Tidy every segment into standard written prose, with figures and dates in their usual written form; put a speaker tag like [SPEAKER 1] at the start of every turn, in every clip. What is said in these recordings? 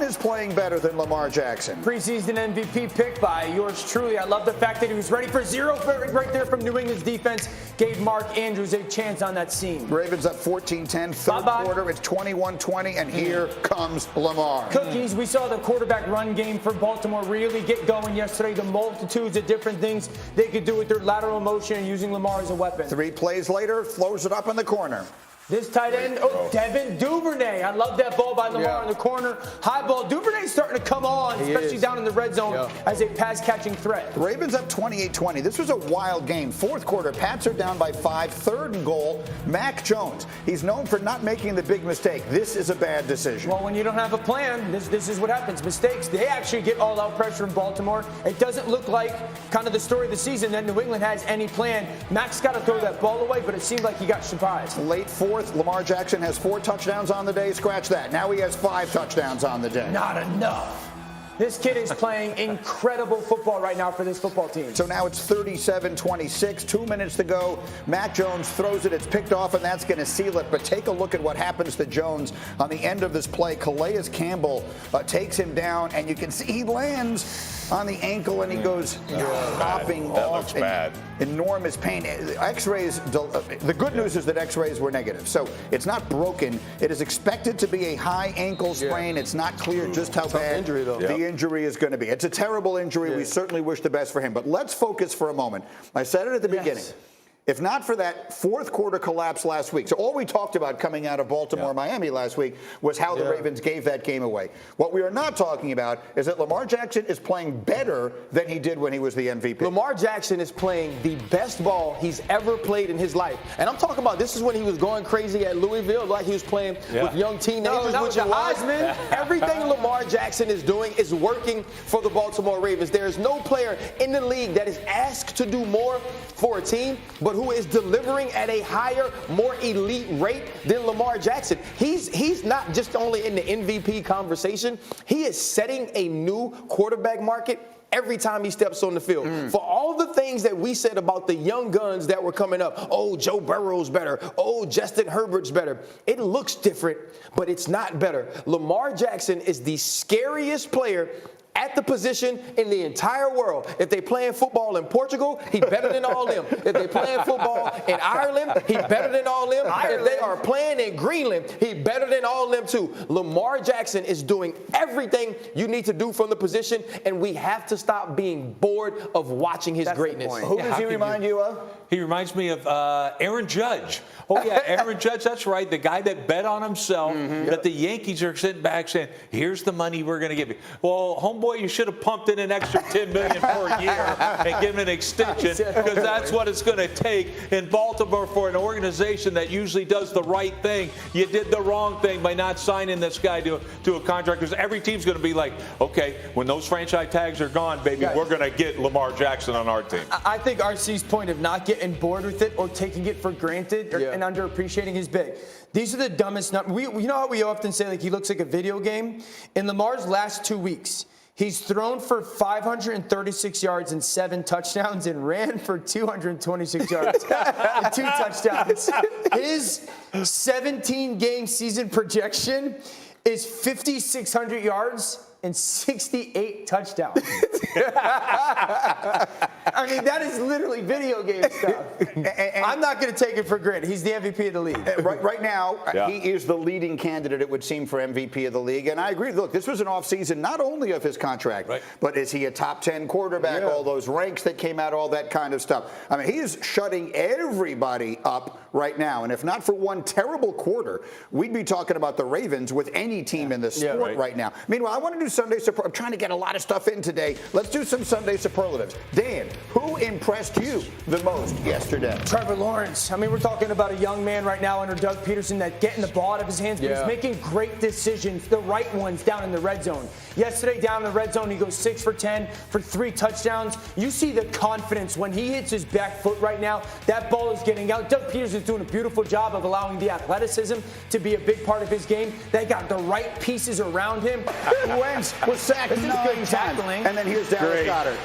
[SPEAKER 1] is playing better than Lamar Jackson.
[SPEAKER 2] Preseason MVP pick by yours truly. I love the fact that he was ready for zero right there from New England's defense. Gave Mark Andrews a chance on that scene.
[SPEAKER 1] Ravens up 14-10, third quarter. It's 21-20, and here comes Lamar.
[SPEAKER 2] Cookies, we saw the quarterback run game for Baltimore really get going yesterday. The multitudes of different things they could do with their lateral motion and using Lamar as a weapon.
[SPEAKER 1] 3 plays later, throws it up in the corner.
[SPEAKER 2] This tight end, Devin Duvernay. I love that ball by Lamar in the corner. High ball. Duvernay's starting to come on, especially down in the red zone as a pass-catching threat.
[SPEAKER 1] The Ravens up 28-20. This was a wild game. Fourth quarter, Pats are down by 5. Third and goal, Mac Jones. He's known for not making the big mistake. This is a bad decision.
[SPEAKER 2] Well, when you don't have a plan, this is what happens. Mistakes, they actually get all-out pressure in Baltimore. It doesn't look like kind of the story of the season that New England has any plan. Mac's got to throw that ball away, but it seemed like he got surprised.
[SPEAKER 1] Late fourth. Lamar Jackson has 4 touchdowns on the day. Scratch that. Now he has 5 touchdowns on the day.
[SPEAKER 2] Not enough. This kid is playing incredible football right now for this football team.
[SPEAKER 1] So now it's 37-26, 2 minutes to go. Mac Jones throws it. It's picked off, and that's going to seal it. But take a look at what happens to Jones on the end of this play. Calais Campbell takes him down, and you can see he lands on the ankle, and he goes hopping
[SPEAKER 3] That
[SPEAKER 1] off.
[SPEAKER 3] looks bad.
[SPEAKER 1] Enormous pain. X-rays, the good news is that X-rays were negative. So it's not broken. It is expected to be a high ankle sprain. It's not clear just how bad
[SPEAKER 4] injury, though.
[SPEAKER 1] The injury is going to be. It's a terrible injury. We certainly wish the best for him. But let's focus for a moment. I said it at the beginning. If not for that fourth quarter collapse last week, so all we talked about coming out of Baltimore, Miami last week was how the Ravens gave that game away. What we are not talking about is that Lamar Jackson is playing better than he did when he was the MVP.
[SPEAKER 4] Lamar Jackson is playing the best ball he's ever played in his life. And I'm talking about this is when he was going crazy at Louisville, like he was playing with young teenagers.
[SPEAKER 2] That was the Heisman.
[SPEAKER 4] Everything Lamar Jackson is doing is working for the Baltimore Ravens. There is no player in the league that is asked to do more for a team, but who is delivering at a higher, more elite rate than Lamar Jackson. He's not just only in the MVP conversation, he is setting a new quarterback market every time he steps on the field. For all the things that we said about the young guns that were coming up, oh, Joe Burrow's better, oh, Justin Herbert's better, it looks different, but it's not better. Lamar Jackson is the scariest player at the position in the entire world. If they playing football in Portugal, he better than all them. If they playing football in Ireland, he better than all them. If they are playing in Greenland, he better than all them too. Lamar Jackson is doing everything you need to do from the position, and we have to stop being bored of watching his greatness.
[SPEAKER 1] Who does he remind you of?
[SPEAKER 3] He reminds me of Aaron Judge. Oh, yeah, Aaron Judge, that's right. The guy that bet on himself that the Yankees are sitting back saying, here's the money we're going to give you. Well, homeboy, you should have pumped in an extra $10 million per year and given an extension, because that's what it's going to take in Baltimore for an organization that usually does the right thing. You did the wrong thing by not signing this guy to a contract, because every team's going to be like, okay, when those franchise tags are gone, baby, we're going to get Lamar Jackson on our team.
[SPEAKER 2] I think RC's point of not getting bored with it or taking it for granted and underappreciating is big. These are the dumbest numbers. You know how we often say, like, he looks like a video game? In Lamar's last 2 weeks, he's thrown for 536 yards and 7 touchdowns and ran for 226 yards and 2 touchdowns. His 17-game season projection is 5,600 yards and 68 touchdowns. I mean, that is literally video game stuff. And I'm not going to take it for granted. He's the MVP of the league.
[SPEAKER 1] Right now, he is the leading candidate, it would seem, for MVP of the league. And I agree. Look, this was an offseason not only of his contract, but is he a top 10 quarterback, all those ranks that came out, all that kind of stuff. I mean, he is shutting everybody up right now. And if not for one terrible quarter, we'd be talking about the Ravens with any team in the sport right now. Meanwhile, I want to do Sunday superlatives. I'm trying to get a lot of stuff in today. Let's do some Sunday superlatives. Dan, who impressed you the most yesterday?
[SPEAKER 2] Trevor Lawrence. I mean, we're talking about a young man right now under Doug Peterson that's getting the ball out of his hands, but he's making great decisions, the right ones down in the red zone. Yesterday, down in the red zone, he goes 6 for 10 for 3 touchdowns. You see the confidence when he hits his back foot right now. That ball is getting out. Doug Peterson's doing a beautiful job of allowing the athleticism to be a big part of his game. They got the right pieces around him.
[SPEAKER 1] Wentz was sacked 9 times. And then here's Dallas Goedert.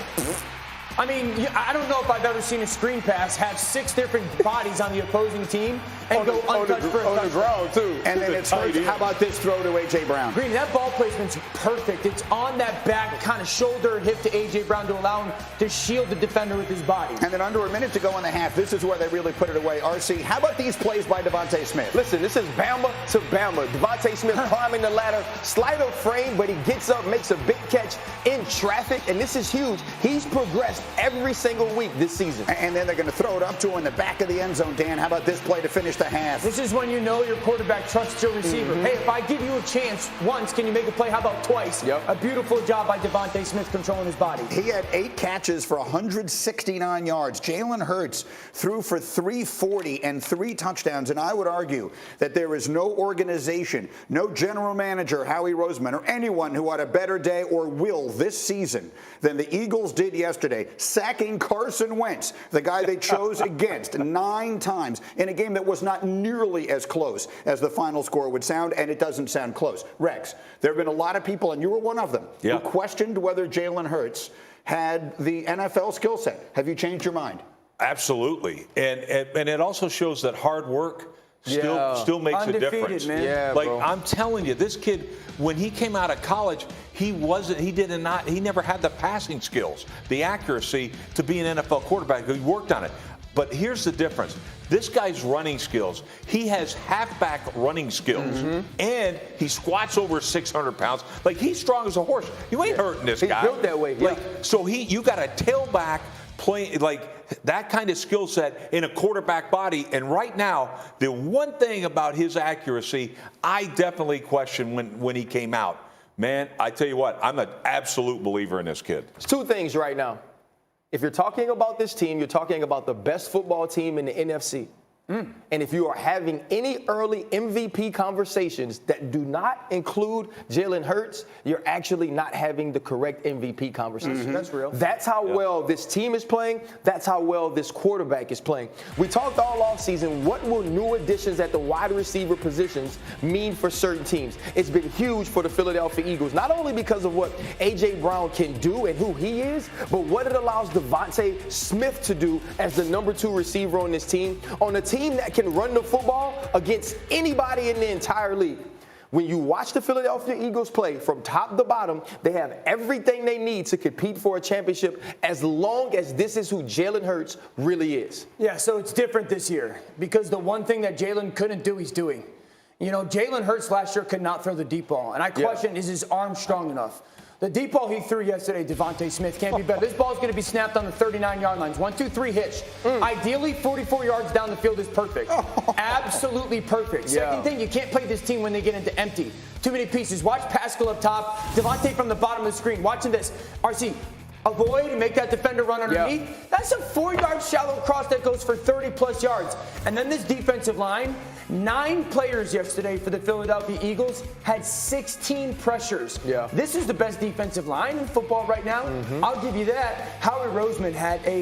[SPEAKER 2] I mean, I don't know if I've ever seen a screen pass have 6 different bodies on the opposing team and go untouched for a
[SPEAKER 4] on the
[SPEAKER 2] touchdown.
[SPEAKER 4] ground, too.
[SPEAKER 1] And then it's hurt. How about this throw to A.J. Brown?
[SPEAKER 2] Green, that ball placement's perfect. It's on that back kind of shoulder hip to A.J. Brown to allow him to shield the defender with his body.
[SPEAKER 1] And then under a minute to go in the half, this is where they really put it away. RC, how about these plays by Devontae Smith?
[SPEAKER 4] Listen, this is Bama to Bama. Devontae Smith climbing the ladder, slight of frame, but he gets up, makes a big catch in traffic, and this is huge. He's progressed every single week this season.
[SPEAKER 1] And then they're going to throw it up to him in the back of the end zone. Dan, how about this play to finish the half?
[SPEAKER 2] This is when you know your quarterback trusts your receiver. Hey, if I give you a chance once, can you make a play? How about twice?
[SPEAKER 4] Yep.
[SPEAKER 2] A beautiful job by Devontae Smith controlling his body.
[SPEAKER 1] He had 8 catches for 169 yards. Jalen Hurts threw for 340 and 3 touchdowns. And I would argue that there is no organization, no general manager, Howie Roseman, or anyone who had a better day or will this season than the Eagles did yesterday, sacking Carson Wentz, the guy they chose against 9 times in a game that was not nearly as close as the final score would sound, and it doesn't sound close. Rex, there have been a lot of people, and you were one of them, who questioned whether Jalen Hurts had the NFL skill set. Have you changed your mind?
[SPEAKER 3] Absolutely. And it also shows that hard work still makes
[SPEAKER 2] Undefeated,
[SPEAKER 3] a difference.
[SPEAKER 2] man.
[SPEAKER 4] Yeah,
[SPEAKER 3] like,
[SPEAKER 4] bro.
[SPEAKER 3] I'm telling you, this kid, when he came out of college, he never had the passing skills, the accuracy to be an NFL quarterback. He worked on it. But here's the difference. This guy's running skills, he has halfback running skills, and he squats over 600 pounds. Like, he's strong as a horse. You ain't hurting this guy.
[SPEAKER 4] He's built that way.
[SPEAKER 3] Like, so you got a tailback playing like that kind of skill set in a quarterback body. And right now, the one thing about his accuracy, I definitely question when he came out. Man, I tell you what, I'm an absolute believer in this kid.
[SPEAKER 4] It's 2 things right now. If you're talking about this team, you're talking about the best football team in the NFC. And if you are having any early MVP conversations that do not include Jalen Hurts, you're actually not having the correct MVP conversation.
[SPEAKER 2] That's real.
[SPEAKER 4] That's how well this team is playing. That's how well this quarterback is playing. We talked all offseason, what will new additions at the wide receiver positions mean for certain teams? It's been huge for the Philadelphia Eagles, not only because of what A.J. Brown can do and who he is, but what it allows Devontae Smith to do as the number 2 receiver on this team, on a team that can run the football against anybody in the entire league. When you watch the Philadelphia Eagles play from top to bottom, they have everything they need to compete for a championship as long as this is who Jalen Hurts really is.
[SPEAKER 2] Yeah, so it's different this year because the one thing that Jalen couldn't do, he's doing. You know, Jalen Hurts last year could not throw the deep ball, and I question, is his arm strong enough? The deep ball he threw yesterday, Devontae Smith, can't be better. This ball is going to be snapped on the 39-yard lines. 1, 2, 3 hitch. Ideally, 44 yards down the field is perfect. Absolutely perfect. Second thing, you can't play this team when they get into empty. Too many pieces. Watch Pascal up top. Devontae from the bottom of the screen. Watching this. RC, avoid and make that defender run underneath. That's a 4-yard shallow cross that goes for 30-plus yards. And then this defensive line, 9 players yesterday for the Philadelphia Eagles had 16 pressures. This is the best defensive line in football right now. I'll give you that. Howie Roseman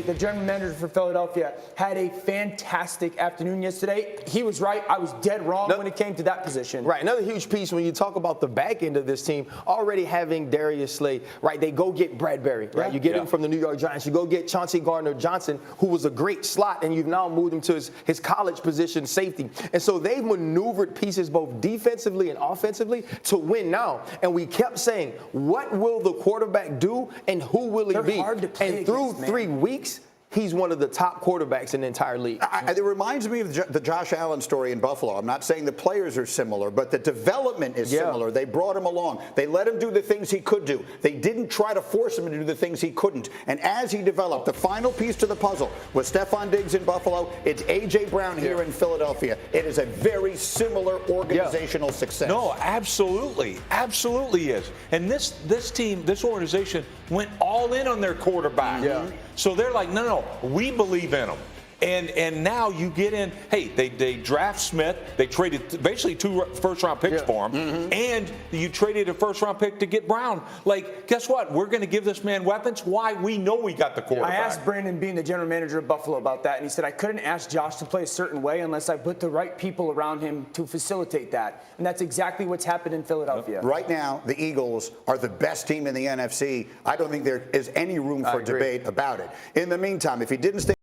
[SPEAKER 2] the general manager for Philadelphia, had a fantastic afternoon yesterday. He was right. I was dead wrong when it came to that position.
[SPEAKER 4] Right. Another huge piece when you talk about the back end of this team, already having Darius Slay, right? They go get Bradbury, right? You get him from the New York Giants. You go get Chauncey Gardner-Johnson, who was a great slot, and you've now moved him to his college position, safety. And so they've maneuvered pieces both defensively and offensively to win now. And we kept saying, what will the quarterback do and who will he be?
[SPEAKER 2] Hard to play
[SPEAKER 4] and through
[SPEAKER 2] against,
[SPEAKER 4] 3 weeks, he's one of the top quarterbacks in the entire league.
[SPEAKER 1] It reminds me of the Josh Allen story in Buffalo. I'm not saying the players are similar, but the development is similar. They brought him along. They let him do the things he could do. They didn't try to force him to do the things he couldn't. And as he developed, the final piece to the puzzle was Stephon Diggs in Buffalo. It's A.J. Brown here in Philadelphia. It is a very similar organizational success.
[SPEAKER 3] No, absolutely. Absolutely is. And this team, this organization went all in on their quarterback. So they're like, no, we believe in him. And now you get in, hey, they draft Smith. They traded basically 2 first-round picks for him. And you traded a first-round pick to get Brown. Like, guess what? We're going to give this man weapons. Why? We know we got the quarterback.
[SPEAKER 2] I asked Brandon Beane, the general manager of Buffalo, about that, and he said, I couldn't ask Josh to play a certain way unless I put the right people around him to facilitate that. And that's exactly what's happened in Philadelphia.
[SPEAKER 1] Right now, the Eagles are the best team in the NFC. I don't think there is any room for debate about it. In the meantime, if he didn't stay